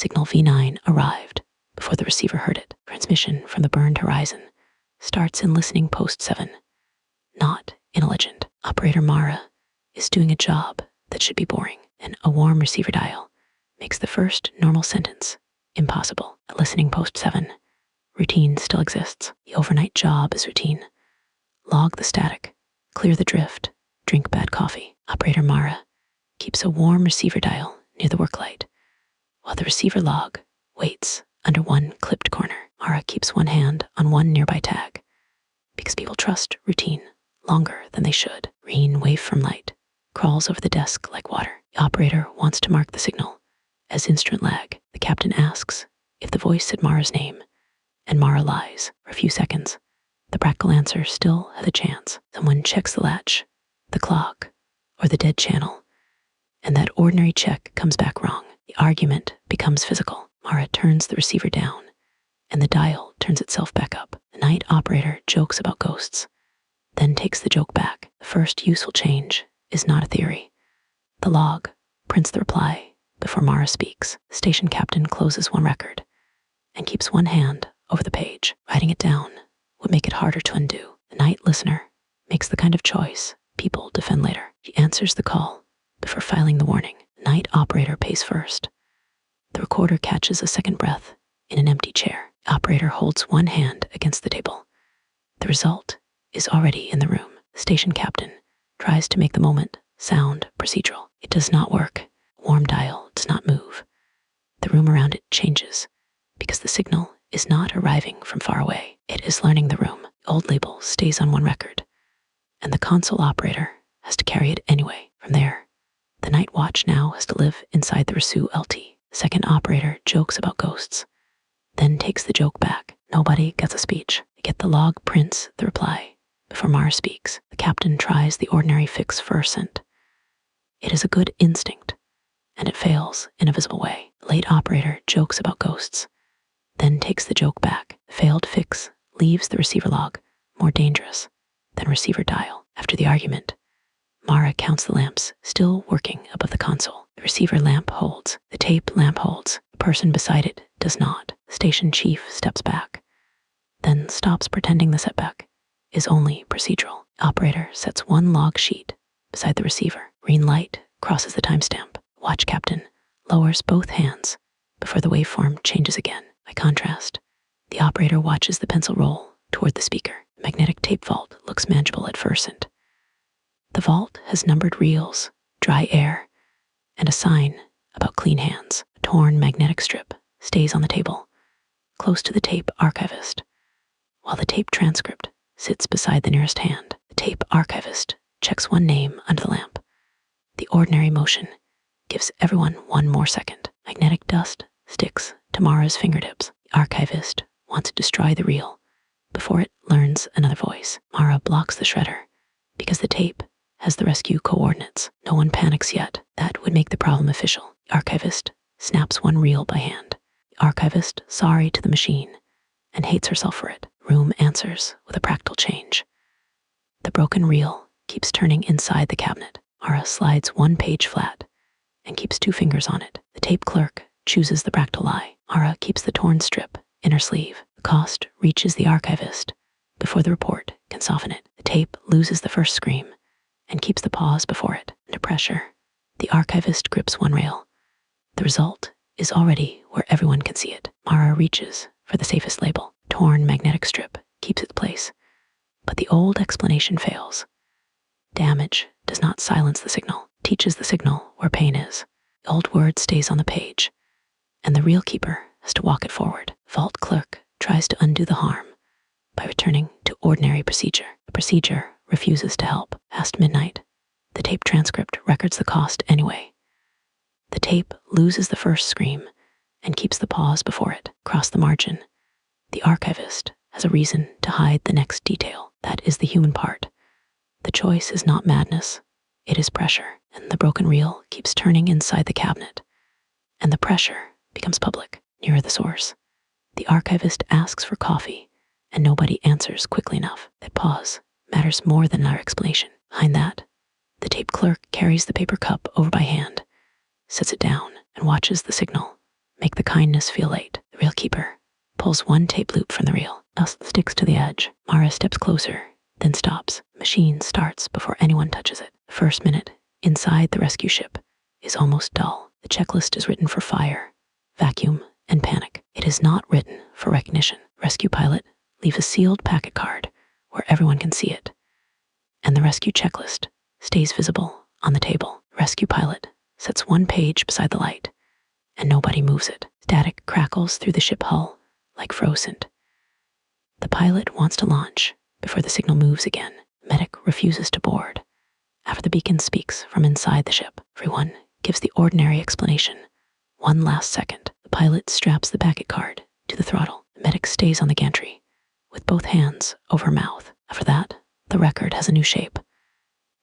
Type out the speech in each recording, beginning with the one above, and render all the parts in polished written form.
Signal V9 arrived before the receiver heard it. Transmission from the burned horizon starts in listening post 7, not in a legend. Operator Mara is doing a job that should be boring, and a warm receiver dial makes the first normal sentence impossible. At listening post 7, routine still exists. The overnight job is routine. Log the static, clear the drift, drink bad coffee. Operator Mara keeps a warm receiver dial near the work light, while the receiver log waits under one clipped corner. Mara keeps one hand on one nearby tag, because people trust routine longer than they should. Green wave from light crawls over the desk like water. The operator wants to mark the signal as instrument lag. The captain asks if the voice said Mara's name, and Mara lies. For a few seconds, the practical answer still has a chance. Someone checks the latch, the clock, or the dead channel, and that ordinary check comes back wrong. The argument becomes physical. Mara turns the receiver down, and the dial turns itself back up. The night operator jokes about ghosts, then takes the joke back. The first useful change is not a theory. The log prints the reply before Mara speaks. The station captain closes one record and keeps one hand over the page. Writing it down would make it harder to undo. The night listener makes the kind of choice people defend later. She answers the call before filing the warning. The night operator pays first. The recorder catches a second breath in an empty chair. The operator holds one hand against the table. The result is already in the room. The station captain tries to make the moment sound procedural. It does not work. Warm dial does not move. The room around it changes because the signal is not arriving from far away. It is learning the room. The old label stays on one record, and the console operator has to carry it anyway. From there, the night watch now has to live inside the Rasu LT. The second operator jokes about ghosts, then takes the joke back. Nobody gets a speech. They get the log prints the reply before Mara speaks. The captain tries the ordinary fix for a cent. It is a good instinct, and it fails in a visible way. The late operator jokes about ghosts, then takes the joke back. The failed fix leaves the receiver log more dangerous than receiver dial. After the argument, Mara counts the lamps still working above the console. The receiver lamp holds. The tape lamp holds. The person beside it does not. The station chief steps back, then stops pretending the setback is only procedural. The operator sets one log sheet beside the receiver. Green light crosses the timestamp. Watch captain lowers both hands before the waveform changes again. By contrast, the operator watches the pencil roll toward the speaker. The magnetic tape vault looks manageable at first. The vault has numbered reels, dry air, and a sign about clean hands. A torn magnetic strip stays on the table, close to the tape archivist, while the tape transcript sits beside the nearest hand. The tape archivist checks one name under the lamp. The ordinary motion gives everyone one more second. Magnetic dust sticks to Mara's fingertips. The archivist wants to destroy the reel before it learns another voice. Mara blocks the shredder because the tape has the rescue coordinates. No one panics yet. That would make the problem official. The archivist snaps one reel by hand. The archivist, sorry to the machine, and hates herself for it. Room answers with a practical change. The broken reel keeps turning inside the cabinet. Mara slides one page flat and keeps two fingers on it. The tape clerk chooses the practical lie. Mara keeps the torn strip in her sleeve. The cost reaches the archivist before the report can soften it. The tape loses the first scream and keeps the pause before it. Under pressure, the archivist grips one rail. The result is already where everyone can see it. Mara reaches for the safest label. Torn magnetic strip keeps its place, but the old explanation fails. Damage does not silence the signal, teaches the signal where pain is. The old word stays on the page, and the reel keeper has to walk it forward. Vault clerk tries to undo the harm by returning to ordinary procedure. The procedure refuses to help. Past midnight, the tape transcript records the cost anyway. The tape loses the first scream and keeps the pause before it. Across the margin, the archivist has a reason to hide the next detail. That is the human part. The choice is not madness, it is pressure, and the broken reel keeps turning inside the cabinet, and the pressure becomes public, nearer the source. The archivist asks for coffee, and nobody answers quickly enough. That pause matters more than our explanation. Behind that, the tape clerk carries the paper cup over by hand, sets it down, and watches the signal make the kindness feel late. The reel keeper pulls one tape loop from the reel, sticks to the edge. Mara steps closer, then stops. Machine starts before anyone touches it. The first minute inside the rescue ship is almost dull. The checklist is written for fire, vacuum, and panic. It is not written for recognition. Rescue pilot leaves a sealed packet card where everyone can see it, and the rescue checklist stays visible on the table. Rescue pilot sets one page beside the light, and nobody moves it. Static crackles through the ship hull like frozen. The pilot wants to launch before the signal moves again. Medic refuses to board. After the beacon speaks from inside the ship, everyone gives the ordinary explanation. One last second. The pilot straps the packet card to the throttle. The medic stays on the gantry with both hands over her mouth. After that, the record has a new shape.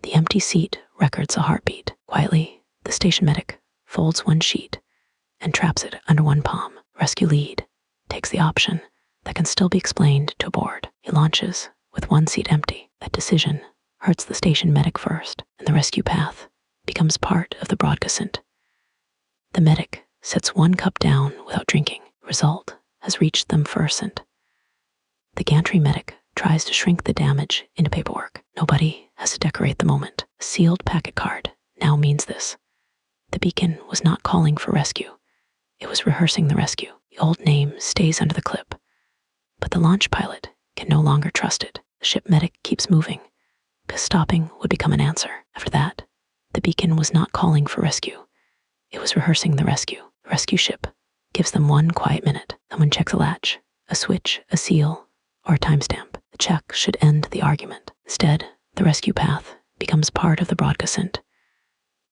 The empty seat records a heartbeat. Quietly, the station medic folds one sheet and traps it under one palm. Rescue lead takes the option that can still be explained to board. He launches with one seat empty. That decision hurts the station medic first, and the rescue path becomes part of the broadcast. The medic sets one cup down without drinking. The result has reached them first. The gantry medic tries to shrink the damage into paperwork. Nobody has to decorate the moment. A sealed packet card now means this. The beacon was not calling for rescue. It was rehearsing the rescue. The old name stays under the clip, but the launch pilot can no longer trust it. The ship medic keeps moving, because stopping would become an answer. After that, the beacon was not calling for rescue. It was rehearsing the rescue. The rescue ship gives them one quiet minute. Someone checks a latch, a switch, a seal, or a timestamp. The check should end the argument. Instead, the rescue path becomes part of the broadcast.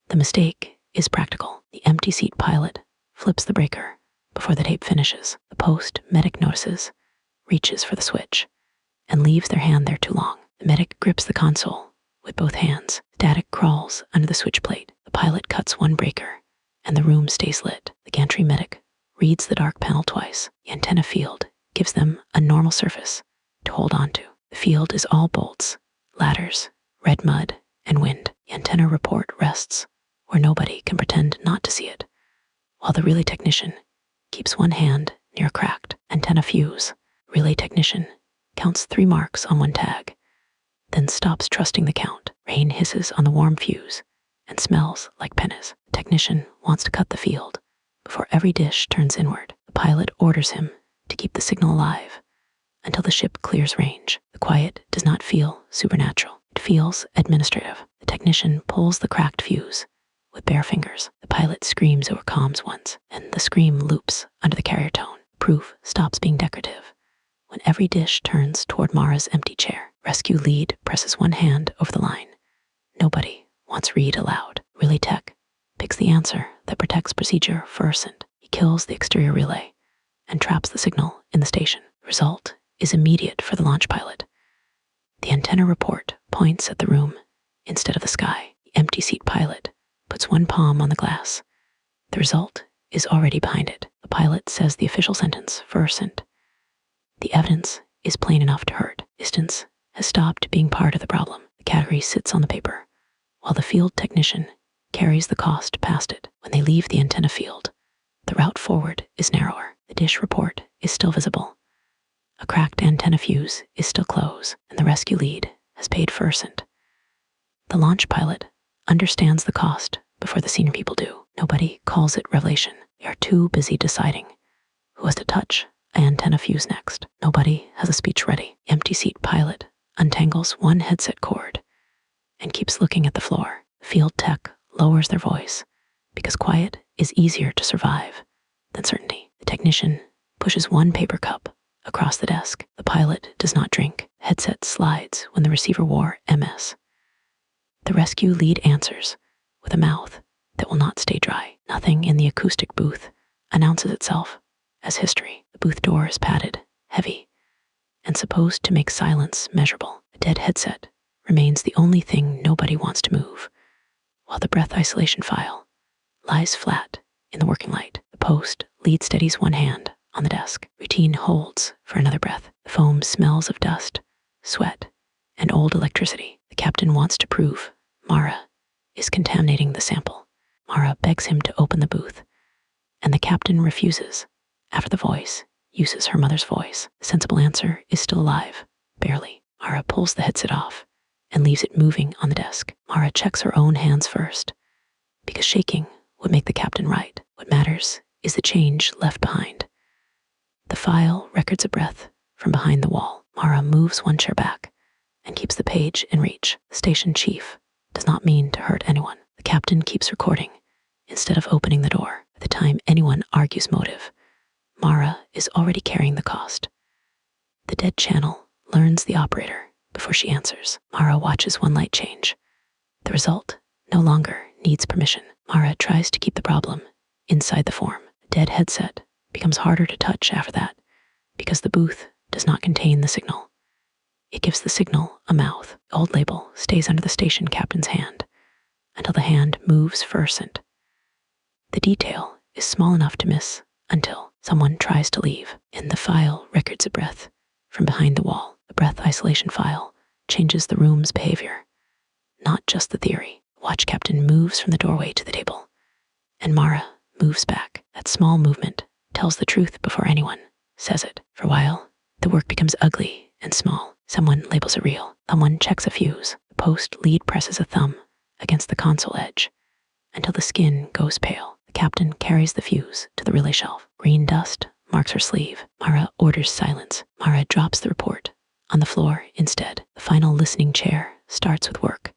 The mistake is practical. The empty seat pilot flips the breaker before the tape finishes. The post medic notices, reaches for the switch, and leaves their hand there too long. The medic grips the console with both hands. Static crawls under the switch plate. The pilot cuts one breaker, and the room stays lit. The gantry medic reads the dark panel twice. The antenna field gives them a normal surface to hold on to. The field is all bolts, ladders, red mud, and wind. The antenna report rests where nobody can pretend not to see it, while the relay technician keeps one hand near a cracked antenna fuse. Relay technician counts 3 marks on one tag, then stops trusting the count. Rain hisses on the warm fuse and smells like pennies. The technician wants to cut the field before every dish turns inward. The pilot orders him to keep the signal alive until the ship clears range. The quiet does not feel supernatural. It feels administrative. The technician pulls the cracked fuse with bare fingers. The pilot screams over comms once, and the scream loops under the carrier tone. Proof stops being decorative when every dish turns toward Mara's empty chair. Rescue lead presses one hand over the line. Nobody wants read aloud. Relay tech picks the answer that protects procedure first, and he kills the exterior relay and traps the signal in the station. The result is immediate for the launch pilot. The antenna report points at the room instead of the sky. The empty seat pilot puts one palm on the glass. The result is already behind it. The pilot says the official sentence first, and the evidence is plain enough to hurt. Distance has stopped being part of the problem. The category sits on the paper, while the field technician carries the cost past it. When they leave the antenna field, the route forward is narrower. The dish report is still visible. A cracked antenna fuse is still closed, and the rescue lead has paid first. The launch pilot understands the cost before the senior people do. Nobody calls it revelation. They are too busy deciding who has to touch an antenna fuse next. Nobody has a speech ready. The empty seat pilot untangles one headset cord and keeps looking at the floor. Field tech lowers their voice because quiet is easier to survive than certainty. The technician pushes one paper cup across the desk. The pilot does not drink. Headset slides when the receiver wore MS. The rescue lead answers with a mouth that will not stay dry. Nothing in the acoustic booth announces itself as history. The booth door is padded, heavy, and supposed to make silence measurable. The dead headset remains the only thing nobody wants to move, while the breath isolation file lies flat in the working light. The post lead steadies one hand on the desk. Routine holds for another breath. The foam smells of dust, sweat, and old electricity. The captain wants to prove Mara is contaminating the sample. Mara begs him to open the booth, and the captain refuses after the voice uses her mother's voice. The sensible answer is still alive, barely. Mara pulls the headset off and leaves it moving on the desk. Mara checks her own hands first, because shaking would make the captain right. What matters is the change left behind. The file records a breath from behind the wall. Mara moves one chair back and keeps the page in reach. The station chief does not mean to hurt anyone. The captain keeps recording instead of opening the door. By the time anyone argues motive, Mara is already carrying the cost. The dead channel learns the operator before she answers. Mara watches one light change. The result no longer needs permission. Mara tries to keep the problem inside the form. The dead headset becomes harder to touch after that because the booth does not contain the signal. It gives the signal a mouth. The old label stays under the station captain's hand until the hand moves furcent. The detail is small enough to miss until someone tries to leave. In the file records a breath from behind the wall. The breath isolation file changes the room's behavior, not just the theory. Watch captain moves from the doorway to the table, and Mara moves back. That small movement tells the truth before anyone says it. For a while, the work becomes ugly and small. Someone labels a reel. Someone checks a fuse. The post lead presses a thumb against the console edge until the skin goes pale. The captain carries the fuse to the relay shelf. Green dust marks her sleeve. Mara orders silence. Mara drops the report on the floor instead. The final listening chair starts with work,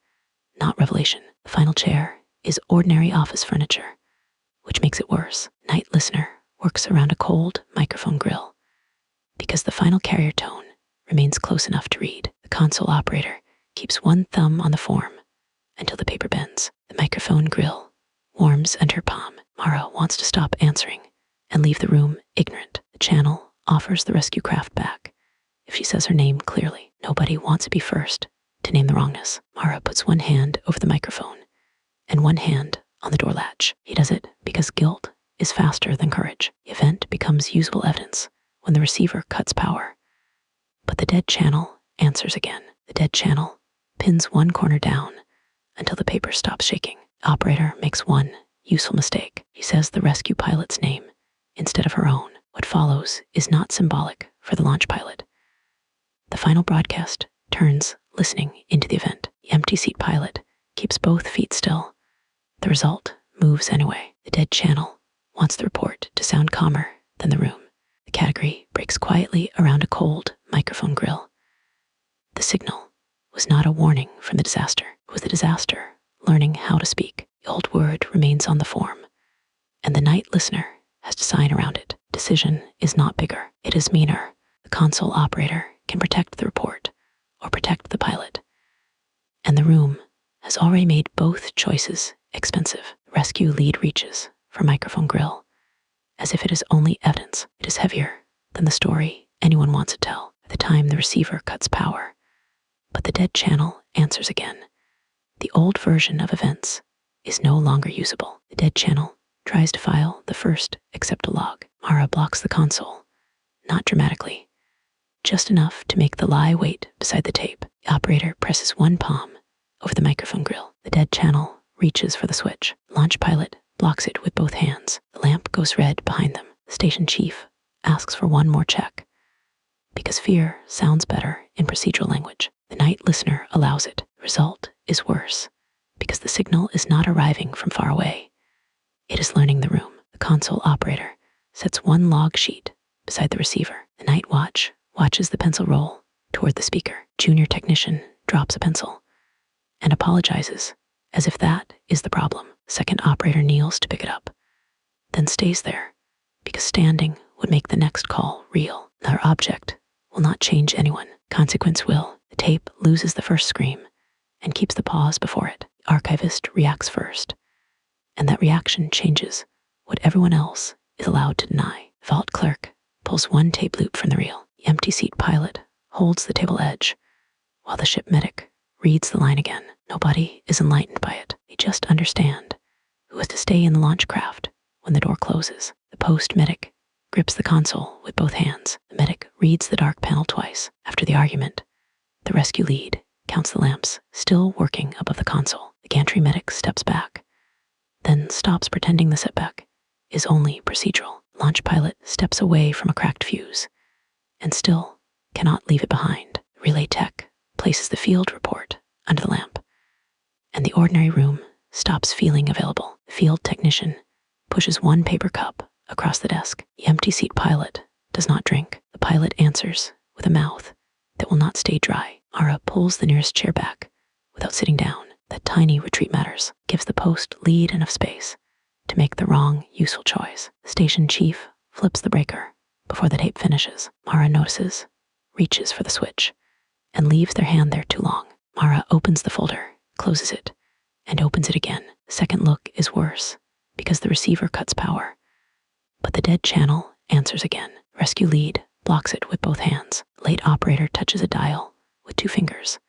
not revelation. The final chair is ordinary office furniture, which makes it worse. Night listener works around a cold microphone grill because the final carrier tone remains close enough to read. The console operator keeps one thumb on the form until the paper bends. The microphone grill warms under her palm. Mara wants to stop answering and leave the room ignorant. The channel offers the rescue craft back if she says her name clearly. Nobody wants to be first to name the wrongness. Mara puts one hand over the microphone and one hand on the door latch. He does it because guilt is faster than courage. The event becomes usable evidence when the receiver cuts power. But the dead channel answers again. The dead channel pins one corner down until the paper stops shaking. The operator makes one useful mistake. She says the rescue pilot's name instead of her own. What follows is not symbolic for the launch pilot. The final broadcast turns listening into the event. The empty seat pilot keeps both feet still. The result moves anyway. The dead channel wants the report to sound calmer than the room. The category breaks quietly around a cold microphone grill. The signal was not a warning from the disaster. It was the disaster learning how to speak. The old word remains on the form, and the night listener has to sign around it. Decision is not bigger. It is meaner. The console operator can protect the report or protect the pilot. And the room has already made both choices expensive. The rescue lead reaches for microphone grill as if it is only evidence. It is heavier than the story anyone wants to tell. By the time the receiver cuts power, but the dead channel answers again. The old version of events is no longer usable. The dead channel tries to file the first accept a log. Mara blocks the console, not dramatically, just enough to make the lie wait beside the tape. The operator presses one palm over the microphone grill. The dead channel reaches for the switch. Launch pilot blocks it with both hands. The lamp goes red behind them. The station chief asks for one more check because fear sounds better in procedural language. The night listener allows it. The result is worse because the signal is not arriving from far away. It is learning the room. The console operator sets one log sheet beside the receiver. The night watch watches the pencil roll toward the speaker. Junior technician drops a pencil and apologizes as if that is the problem. Second operator kneels to pick it up, then stays there because standing would make the next call real. Their object will not change anyone. Consequence will. The tape loses the first scream and keeps the pause before it. The archivist reacts first, and that reaction changes what everyone else is allowed to deny. The vault clerk pulls one tape loop from the reel. The empty seat pilot holds the table edge, while the ship medic reads the line again. Nobody is enlightened by it. They just understand who is to stay in the launch craft when the door closes. The post medic grips the console with both hands. The medic reads the dark panel twice. After the argument, the rescue lead counts the lamps still working above the console. The gantry medic steps back, then stops pretending the setback is only procedural. Launch pilot steps away from a cracked fuse and still cannot leave it behind. Relay tech places the field report under the lamp, and the ordinary room stops feeling available. The field technician pushes one paper cup across the desk. The empty seat pilot does not drink. The pilot answers with a mouth that will not stay dry. Mara pulls the nearest chair back without sitting down. That tiny retreat matters, gives the post lead enough space to make the wrong, useful choice. The station chief flips the breaker before the tape finishes. Mara notices, reaches for the switch, and leaves their hand there too long. Mara opens the folder, closes it, and opens it again. The second look is worse because the receiver cuts power, but the dead channel answers again. Rescue lead blocks it with both hands. Late operator touches a dial with 2 fingers,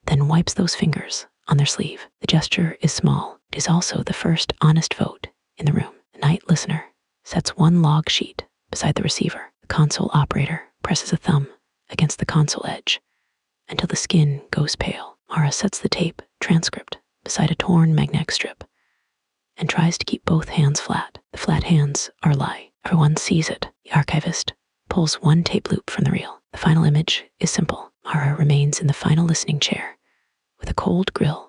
then wipes those fingers on their sleeve. The gesture is small. It is also the first honest vote in the room. The night listener sets one log sheet beside the receiver. The console operator presses a thumb against the console edge until the skin goes pale. Mara sets the tape transcript beside a torn magnetic strip and tries to keep both hands flat. The flat hands are a lie. Everyone sees it. The archivist pulls one tape loop from the reel. The final image is simple. Mara remains in the final listening chair with a cold grill